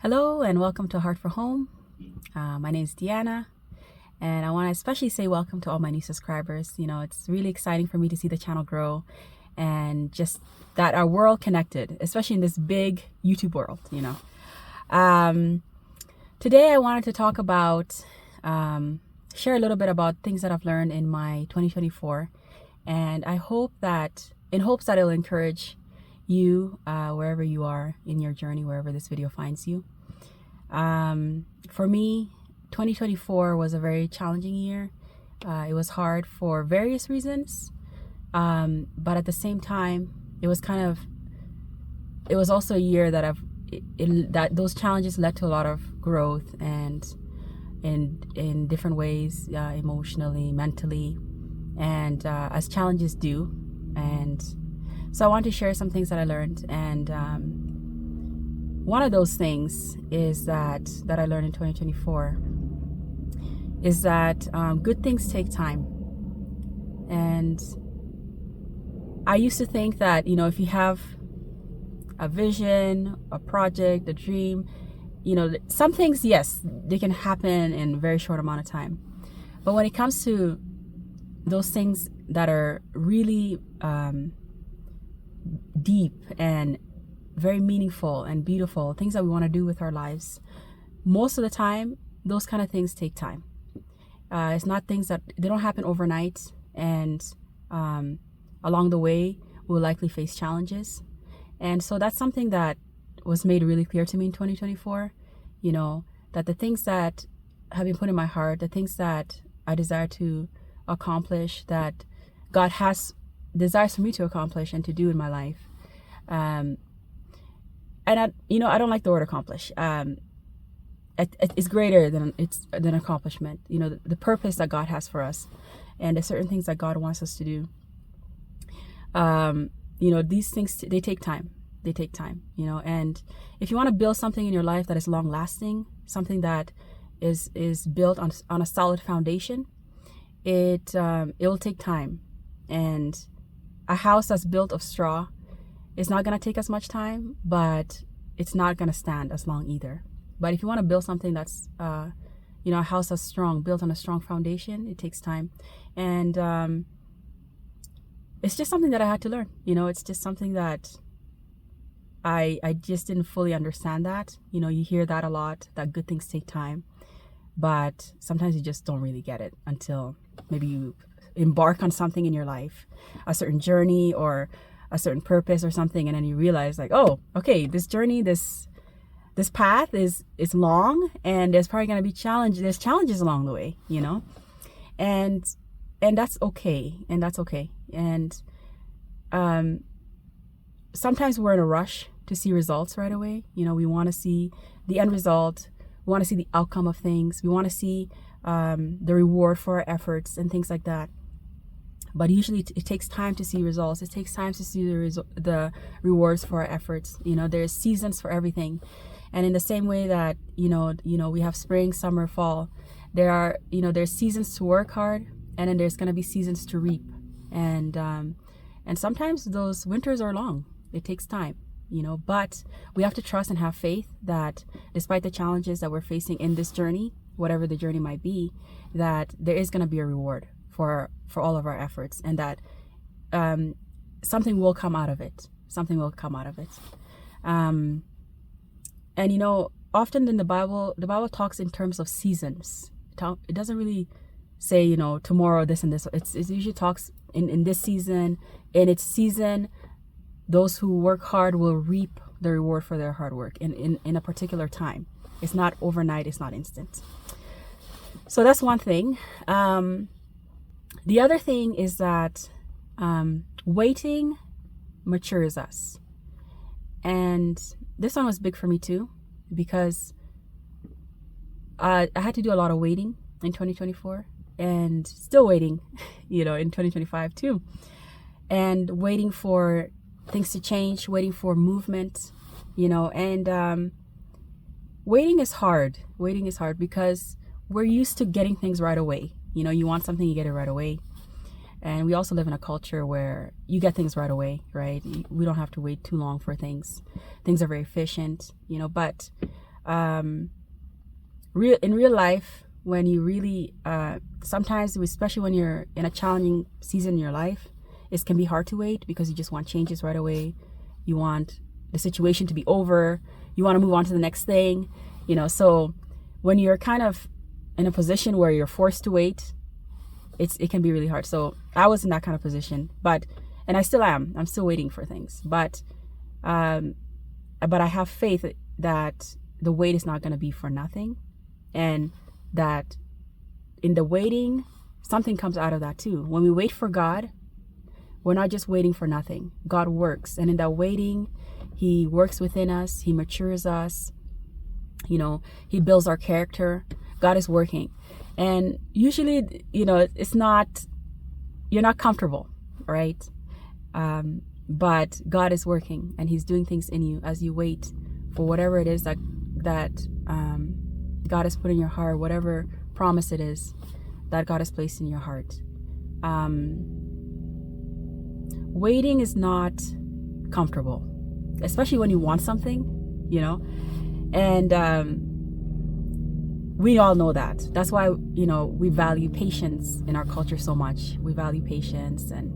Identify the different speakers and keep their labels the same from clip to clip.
Speaker 1: Hello and welcome to Heart for Home. My name is Deanna, and I want to especially say welcome to all my new subscribers. It's really exciting for me to see the channel grow and just that our world connected, especially in this big YouTube world. Um, Today I wanted to talk about, share a little bit about things that I've learned in my 2024, and in hopes that it'll encourage you wherever you are in your journey, wherever this video finds you. For me, 2024 was a very challenging year. It was hard for various reasons, but at the same time, it was also a year that that those challenges led to a lot of growth and in different ways, emotionally, mentally, and as challenges do. And so I want to share some things that I learned, and one of those things is that I learned in 2024 is that good things take time. And I used to think that, if you have a vision, a project, a dream, some things, yes, they can happen in a very short amount of time. But when it comes to those things that are really deep and very meaningful and beautiful, things that we want to do with our lives, most of the time, those kind of things take time. It's not things that they don't happen overnight, and along the way, we'll likely face challenges. And so that's something that was made really clear to me in 2024, that the things that have been put in my heart, the things that I desire to accomplish, that God desires for me to accomplish and to do in my life. And I don't like the word accomplish. It's greater than accomplishment. The purpose that God has for us, and the certain things that God wants us to do. These things, they take time. They take time. And if you want to build something in your life that is long lasting, something that is built on a solid foundation, it will take time. And a house that's built of straw, it's not going to take as much time, but it's not going to stand as long either. But if you want to build something that's, a house that's strong, built on a strong foundation, it takes time. And it's just something that I had to learn. It's just something that I just didn't fully understand that. You hear that a lot, that good things take time. But sometimes you just don't really get it until maybe you embark on something in your life, a certain journey or a certain purpose or something, and then you realize, like, oh, okay, this journey, this path is long, and there's probably going to be there's challenges along the way, and that's okay. And sometimes we're in a rush to see results right away. We want to see the end result, we want to see the outcome of things, we want to see the reward for our efforts and things like that. But usually it takes time to see results. It takes time to see the rewards for our efforts. There's seasons for everything. And in the same way that, we have spring, summer, fall, there's seasons to work hard, and then there's going to be seasons to reap. And sometimes those winters are long. It takes time, but we have to trust and have faith that despite the challenges that we're facing in this journey, whatever the journey might be, that there is going to be a reward for all of our efforts, and that something will come out of it. Something will come out of it. And often in the Bible talks in terms of seasons. It doesn't really say, tomorrow this and this. It usually talks in this season. In its season, those who work hard will reap the reward for their hard work in a particular time. It's not overnight. It's not instant. So that's one thing. The other thing is that waiting matures us. And this one was big for me too, because I had to do a lot of waiting in 2024, and still waiting, in 2025 too. And waiting for things to change, waiting for movement, and waiting is hard. Waiting is hard because we're used to getting things right away. You want something, you get it right away. And we also live in a culture where you get things right away, right? We don't have to wait too long for things. Things are very efficient, but in real life, when you really sometimes, especially when you're in a challenging season in your life, it can be hard to wait because you just want changes right away. You want the situation to be over. You want to move on to the next thing, so when you're kind of in a position where you're forced to wait, it can be really hard. So I was in that kind of position, and I still am. I'm still waiting for things, but I have faith that the wait is not going to be for nothing, and that in the waiting, something comes out of that too. When we wait for God, we're not just waiting for nothing. God works, and in that waiting, He works within us. He matures us. He builds our character. God is working, and usually, it's not, you're not comfortable, right? But God is working, and He's doing things in you as you wait for whatever it is that God has put in your heart, whatever promise it is that God has placed in your heart. Waiting is not comfortable, especially when you want something, and we all know that. That's why, we value patience in our culture so much. We value patience, and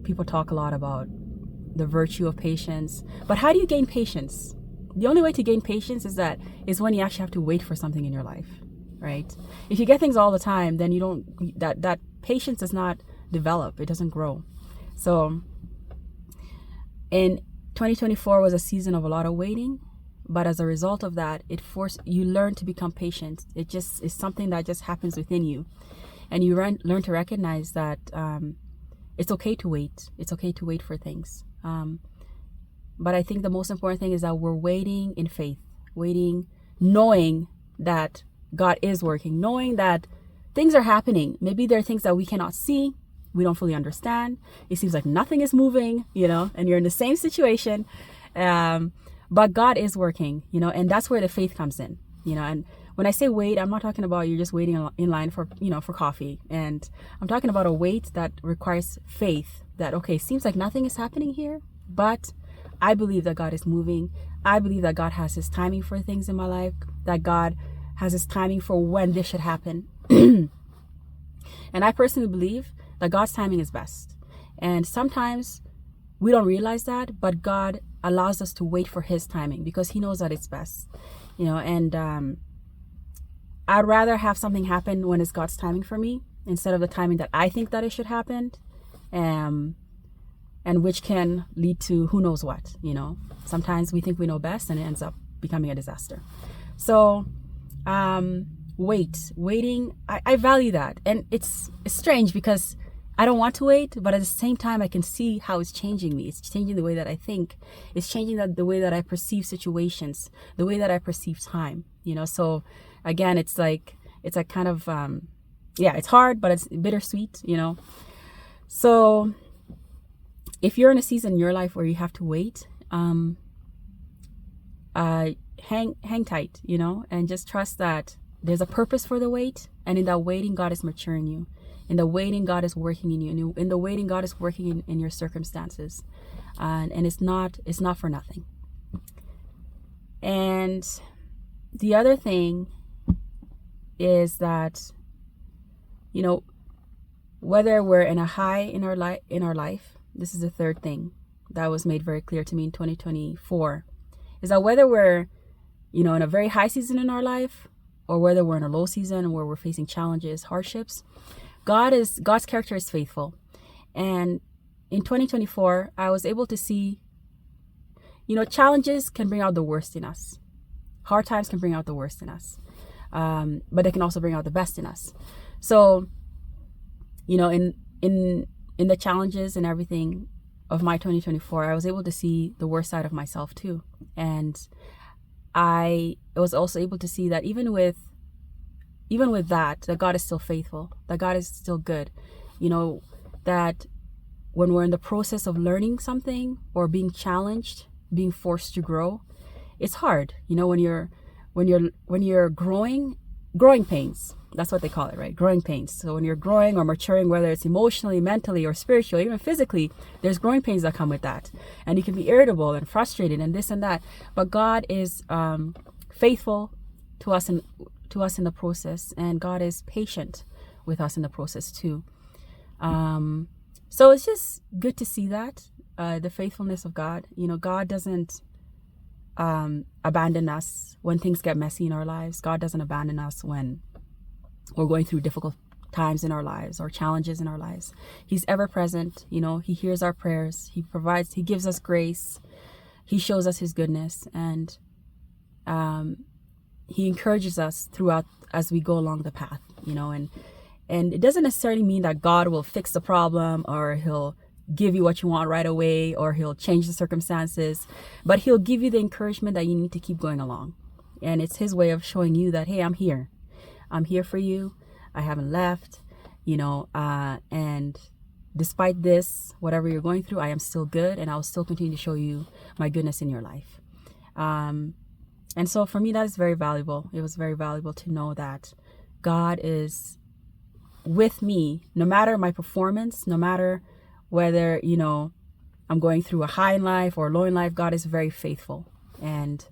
Speaker 1: people talk a lot about the virtue of patience. But how do you gain patience? The only way to gain patience is when you actually have to wait for something in your life, right? If you get things all the time, then that patience does not develop. It doesn't grow. So in 2024 was a season of a lot of waiting, but as a result of that, you learn to become patient. It just is something that just happens within you, and you learn to recognize that it's okay to wait. It's okay to wait for things. But I think the most important thing is that we're waiting in faith, waiting, knowing that God is working, knowing that things are happening. Maybe there are things that we cannot see, we don't fully understand. It seems like nothing is moving, and you're in the same situation. But God is working, and that's where the faith comes in, and when I say wait, I'm not talking about you're just waiting in line for coffee. And I'm talking about a wait that requires faith that, okay, seems like nothing is happening here, but I believe that God is moving. I believe that God has His timing for things in my life, that God has His timing for when this should happen. And I personally believe that God's timing is best. And sometimes we don't realize that, but God allows us to wait for His timing because He knows that it's best, and I'd rather have something happen when it's God's timing for me instead of the timing that I think that it should happen, and which can lead to who knows what, Sometimes we think we know best and it ends up becoming a disaster. So waiting, I value that. And it's strange because I don't want to wait, but at the same time, I can see how it's changing me. It's changing the way that I think. It's changing the way that I perceive situations, the way that I perceive time, So again, it's like kind of, it's hard, but it's bittersweet, So if you're in a season in your life where you have to wait, hang tight, and just trust that there's a purpose for the wait. And in that waiting, God is maturing you. In the waiting, God is working in you. In the waiting, God is working in your circumstances. And it's not for nothing. And the other thing is that, whether we're in a high in our life, this is the third thing that was made very clear to me in 2024, is that whether we're, in a very high season in our life, or whether we're in a low season where we're facing challenges, hardships, God's character is faithful. And in 2024, I was able to see, challenges can bring out the worst in us. Hard times can bring out the worst in us. But they can also bring out the best in us. So, in the challenges and everything of my 2024, I was able to see the worst side of myself too. And I was also able to see that even with that God is still faithful, that God is still good, that when we're in the process of learning something or being challenged, being forced to grow, it's hard, when you're growing pains, that's what they call it, right? Growing pains. So when you're growing or maturing, whether it's emotionally, mentally, or spiritually, even physically, there's growing pains that come with that. And you can be irritable and frustrated and this and that. But God is faithful to us in the process, and God is patient with us in the process too. So it's just good to see that the faithfulness of God. God doesn't abandon us when things get messy in our lives. God doesn't abandon us when we're going through difficult times in our lives or challenges in our lives. He's ever present. He hears our prayers. He provides. He gives us grace. He shows us his goodness, and he encourages us throughout as we go along the path. And it doesn't necessarily mean that God will fix the problem, or he'll give you what you want right away, or he'll change the circumstances, but he'll give you the encouragement that you need to keep going along. And it's his way of showing you that, hey, I'm here. I'm here for you. I haven't left, and despite this, whatever you're going through, I am still good, and I'll still continue to show you my goodness in your life. And so for me, that is very valuable. It was very valuable to know that God is with me, no matter my performance, no matter whether, I'm going through a high in life or low in life. God is very faithful, and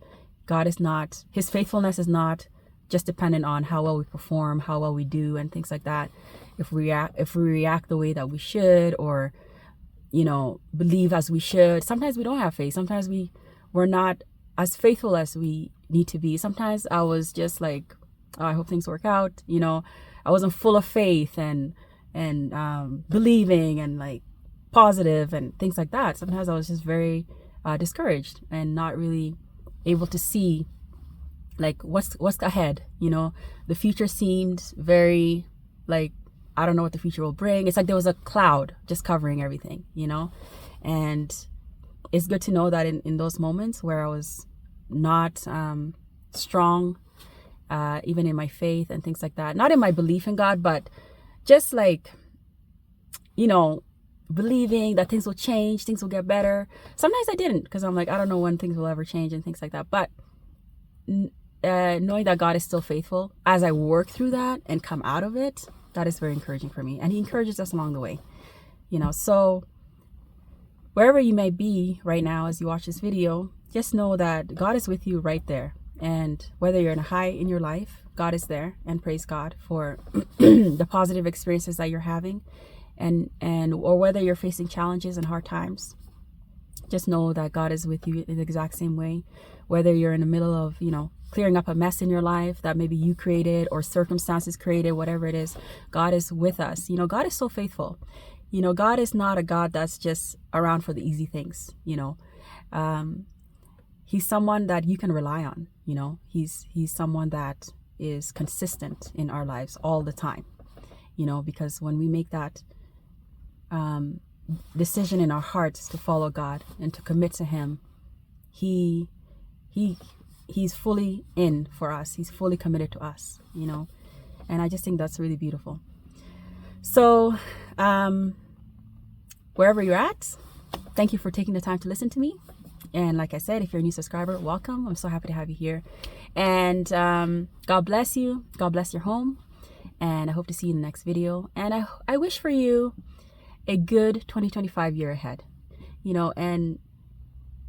Speaker 1: his faithfulness is not just dependent on how well we perform, how well we do, and things like that. If we react the way that we should, or believe as we should, sometimes we don't have faith. Sometimes we're not as faithful as we need to be. Sometimes I was just like, oh, I hope things work out. I wasn't full of faith and believing and like positive and things like that. Sometimes I was just very discouraged and not really able to see like what's ahead. The future seemed very like, I don't know what the future will bring. It's like there was a cloud just covering everything, and it's good to know that in those moments where I was not strong, even in my faith and things like that, not in my belief in God, but just like, believing that things will change, things will get better. Sometimes I didn't, because I'm like, I don't know when things will ever change and things like that. But knowing that God is still faithful as I work through that and come out of it, that is very encouraging for me. And he encourages us along the way, so wherever you may be right now as you watch this video, just know that God is with you right there. And whether you're in a high in your life, God is there, and praise God for the positive experiences that you're having, or whether you're facing challenges and hard times, just know that God is with you in the exact same way. Whether you're in the middle of, clearing up a mess in your life that maybe you created or circumstances created, whatever it is, God is with us. God is so faithful. God is not a God that's just around for the easy things. He's someone that you can rely on. He's someone that is consistent in our lives all the time. Because when we make that decision in our hearts to follow God and to commit to him, he's fully in for us. He's fully committed to us, and I just think that's really beautiful. So wherever you're at, thank you for taking the time to listen to me. And like I said, if you're a new subscriber, welcome. I'm so happy to have you here. And God bless you. God bless your home. And I hope to see you in the next video. And I wish for you a good 2025 year ahead. And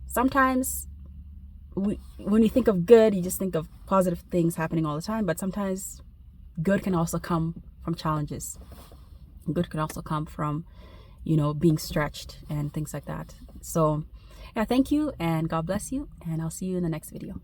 Speaker 1: sometimes when you think of good, you just think of positive things happening all the time. But sometimes good can also come from challenges. Good can also come from, being stretched and things like that. So yeah, thank you, and God bless you, and I'll see you in the next video.